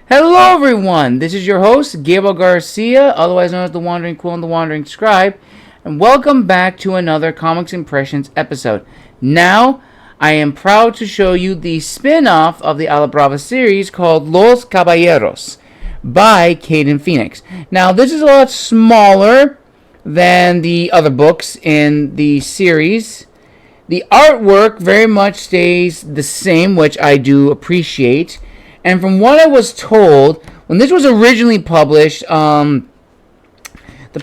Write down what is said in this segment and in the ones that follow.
Hello, everyone. This is your host, Gabriel Garcia, otherwise known as the Wandering Quill and the Wandering Scribe, and welcome back to another Comics Impressions episode. Now, I am proud to show you the spin-off of the Ala Brava series called Los Caballeros by Kayden Pheonix. Now, this is a lot smaller than the other books in the series. The artwork very much stays the same, which I do appreciate. And from what I was told, when this was originally published, the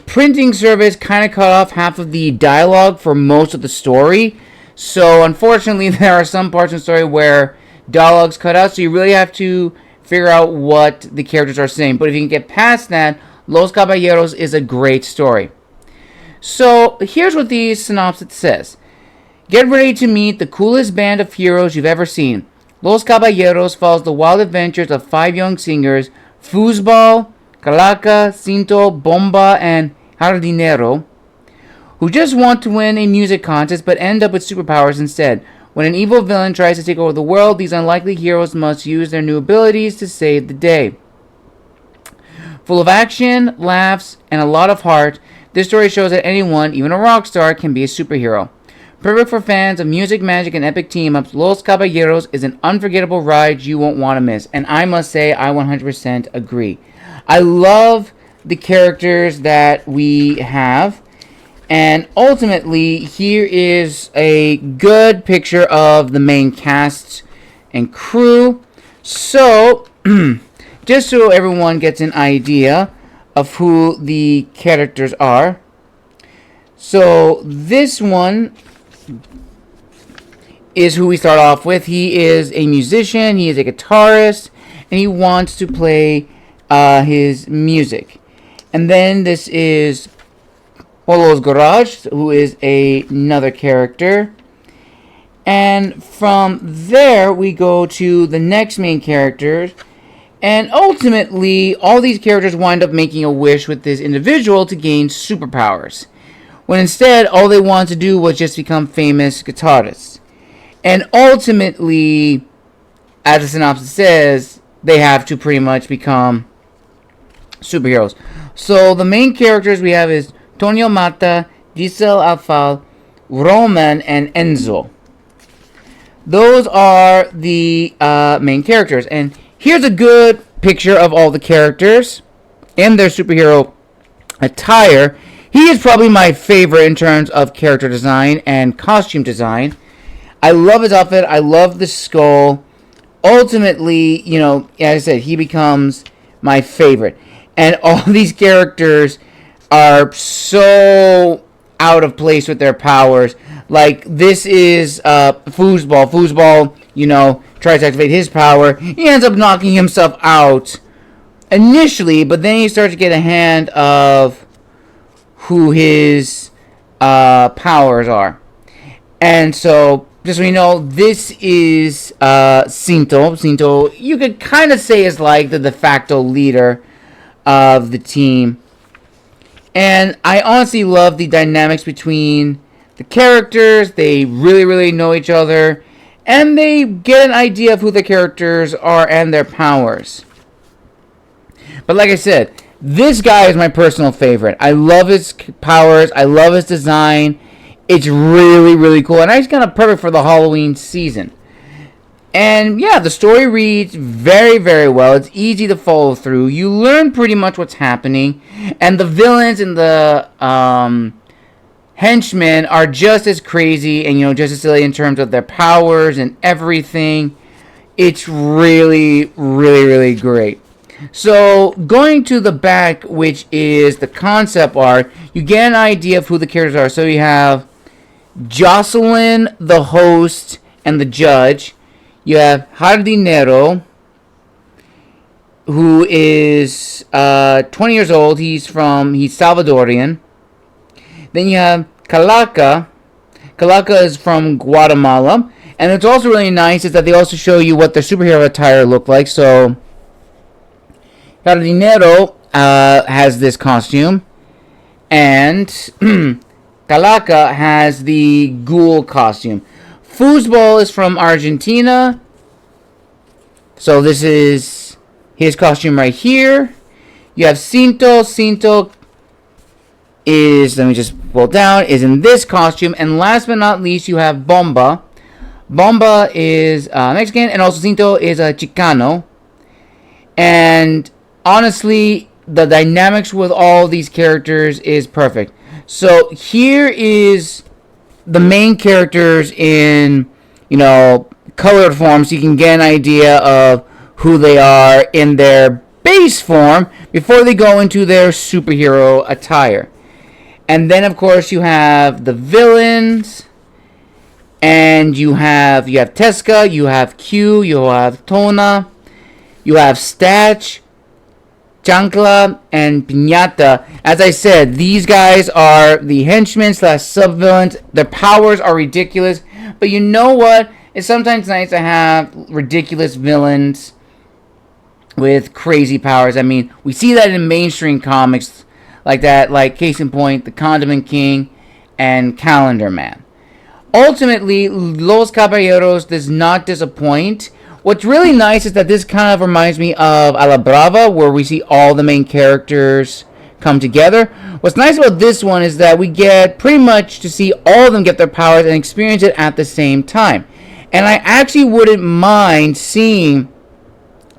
printing service kind of cut off half of the dialogue for most of the story. So, unfortunately, there are some parts in the story where dialogue's cut out, so you really have to figure out what the characters are saying. But if you can get past that, Los Caballeros is a great story. So, here's what the synopsis says. Get ready to meet the coolest band of heroes you've ever seen. Los Caballeros follows the wild adventures of 5 young singers, Foozball, Calaca, Cinto, Bomba, and Jardinero, who just want to win a music contest but end up with superpowers instead. When an evil villain tries to take over the world, these unlikely heroes must use their new abilities to save the day. Full of action, laughs, and a lot of heart, this story shows that anyone, even a rock star, can be a superhero. Perfect for fans of music, magic, and epic team-ups, Los Caballeros is an unforgettable ride you won't want to miss. And I must say, I 100% agree. I love the characters that we have. And ultimately, here is a good picture of the main cast and crew. So, just so everyone gets an idea of who the characters are. So, this one is who we start off with. He is a musician, he is a guitarist, and he wants to play his music. And then this is Polo's Garage, who is another character. And from there, we go to the next main characters. And ultimately, all these characters wind up making a wish with this individual to gain superpowers, when instead, all they want to do was just become famous guitarists. And ultimately, as the synopsis says, they have to pretty much become superheroes. So the main characters we have is Tonio Mata, Giselle Alfal, Roman, and Enzo. Those are the main characters. And here's a good picture of all the characters in their superhero attire. He is probably my favorite in terms of character design and costume design. I love his outfit. I love the skull. Ultimately, as I said, he becomes my favorite. And all these characters are so out of place with their powers. Like, this is Foozball. Foozball, tries to activate his power. He ends up knocking himself out initially, but then he starts to get a hand of who his powers are. And so, just so you know, this is Cinto. Cinto, you could kind of say, is like the de facto leader of the team. And I honestly love the dynamics between the characters. They really, really know each other. And they get an idea of who the characters are and their powers. But like I said, this guy is my personal favorite. I love his powers. I love his design. It's really, really cool. And it's kind of perfect for the Halloween season. And yeah, the story reads very, very well. It's easy to follow through. You learn pretty much what's happening. And the villains and the henchmen are just as crazy and, just as silly in terms of their powers and everything. It's really, really, really great. So, going to the back, which is the concept art, you get an idea of who the characters are. So, you have Jocelyn, the host, and the judge. You have Jardinero, who is 20 years old. He's Salvadorian. Then you have Calaca. Calaca is from Guatemala. And it's also really nice is that they also show you what their superhero attire looked like. So, Jardinero has this costume. And Calaca has the ghoul costume. Foozball is from Argentina. So this is his costume right here. You have Cinto. Cinto is, let me just pull down, is in this costume. And last but not least, you have Bomba. Bomba is Mexican, and also Cinto is a Chicano. And honestly, the dynamics with all these characters is perfect. So here is the main characters in, colored form, so you can get an idea of who they are in their base form before they go into their superhero attire. And then, of course, you have the villains, and you have Tesca, you have Q, you have Tona, you have Statch, Chancla, and Piñata. As I said, these guys are the henchmen / sub-villains. Their powers are ridiculous, but you know what? It's sometimes nice to have ridiculous villains with crazy powers. I mean, we see that in mainstream comics like that, like case in point, the Condiment King and Calendar Man. Ultimately, Los Caballeros does not disappoint. What's really nice is that this kind of reminds me of A la Brava, where we see all the main characters come together. What's nice about this one is that we get pretty much to see all of them get their powers and experience it at the same time. And I actually wouldn't mind seeing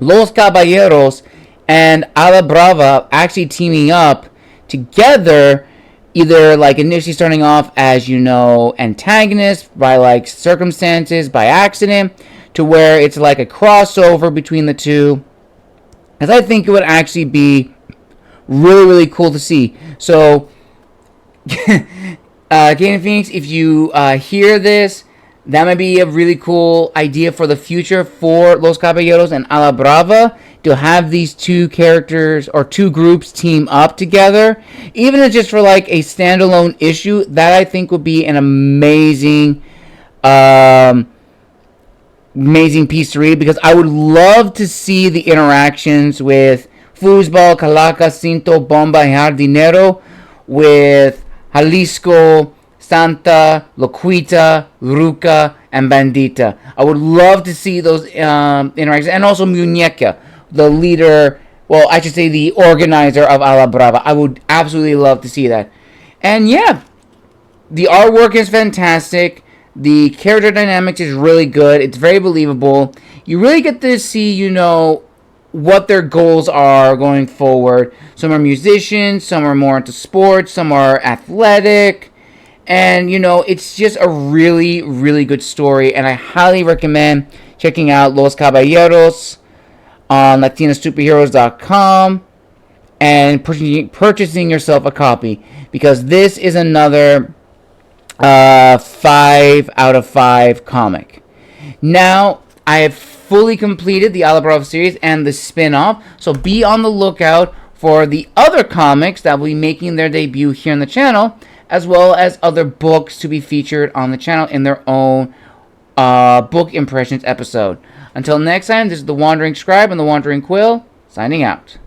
Los Caballeros and A la Brava actually teaming up together, either like initially starting off as, antagonists by like circumstances, by accident, to where it's like a crossover between the two. As I think it would actually be really, really cool to see. So, Kayden Pheonix, if you hear this, that might be a really cool idea for the future for Los Caballeros and A la Brava, to have these two characters or two groups team up together. Even if just for like a standalone issue, that I think would be an amazing piece to read, because I would love to see the interactions with Foozball, Calaca, Cinto, Bomba, and Jardinero, with Jalisco, Santa, Loquita, Ruca, and Bandita. I would love to see those interactions. And also Muñeca, the leader, well, I should say the organizer of A la Brava. I would absolutely love to see that. And yeah, the artwork is fantastic. The character dynamics is really good. It's very believable. You really get to see, what their goals are going forward. Some are musicians, some are more into sports, some are athletic. And, it's just a really, really good story. And I highly recommend checking out Los Caballeros on LatinaSuperheroes.com and purchasing yourself a copy. Because this is another 5 out of 5 comic. Now, I have fully completed the A la Brava series and the spin-off. So be on the lookout for the other comics that will be making their debut here on the channel, as well as other books to be featured on the channel in their own book impressions episode. Until next time, this is the Wandering Scribe and the Wandering Quill, signing out.